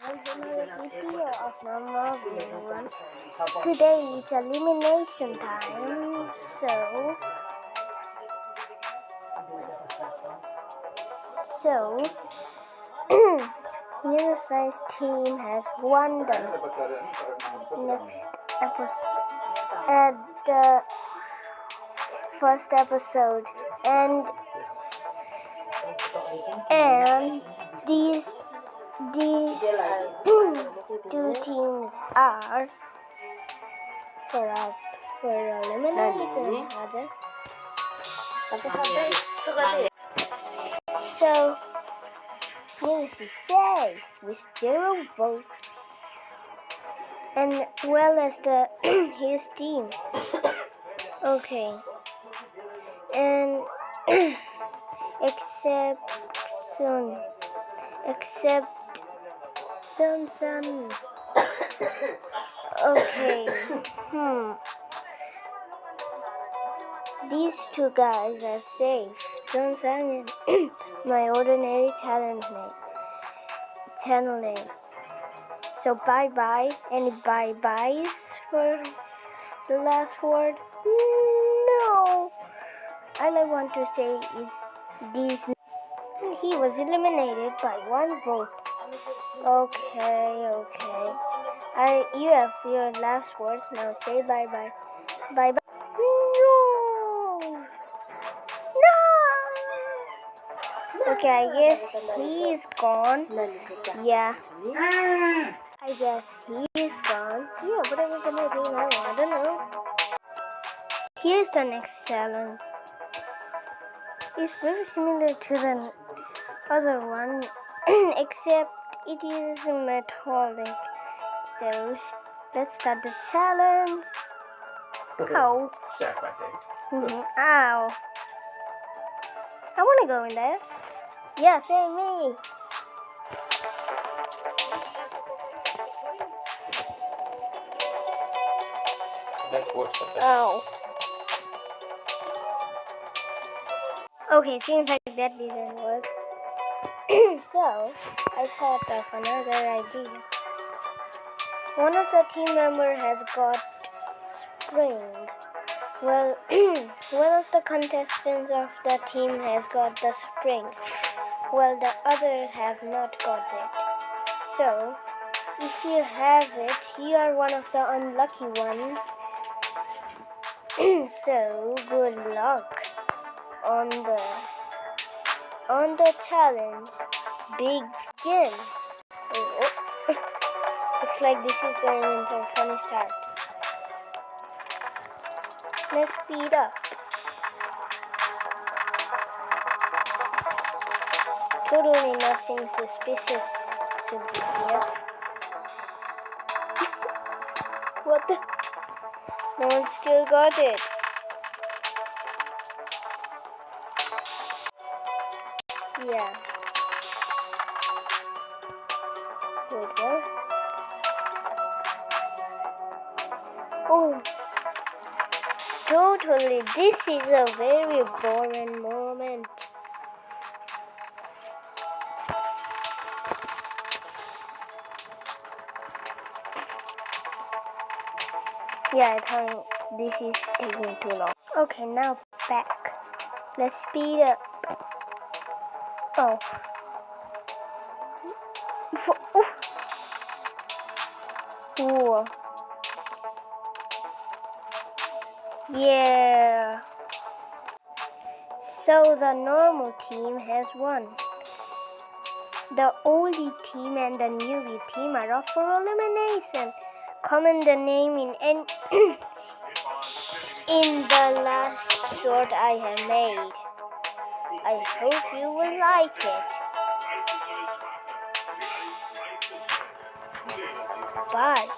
another video of normal everyone. Today it's elimination time, so Unicy's team has won the next episode at the first episode, and these two teams are for elimination. So Eunice is safe with 0 votes, and well as his team. Okay, and except Sun. Okay. These two guys are safe. Sun and my ordinary channel name. So bye bye. Any bye byes for the last word? No. All I want to say is these. He was eliminated by 1 vote. Okay. You have your last words now. Say bye bye. Bye bye. No. Okay, I guess he's gone. Yeah. I guess he's gone. Yeah, what are we gonna do now? I don't know. Here's the next challenge. It's very similar to the other one, except it is metallic. So let's start the challenge. Ow. Chef, I think. Ow. I want to go in there. Yeah, say me. That works. Ow. Okay, seems like that didn't work. So, I thought of another idea. One of the team members has got spring. Well, one of the contestants of the team has got the spring. Well, the others have not got it. So, if you have it, you are one of the unlucky ones. So, good luck on the challenge. Begin. Looks like this is going into a funny start. Let's speed up. Totally nothing suspicious should be here. What the? No one still got it. Yeah. Wait, what? Oh. Totally, this is a very boring moment. Yeah, I thought this is taking too long. Okay, now back. Let's speed up. Oh. Ooh. Yeah. So the normal team has won. The oldie team and the newbie team are up for elimination. Comment the name in the last short I have made. I hope you will like it. Bye.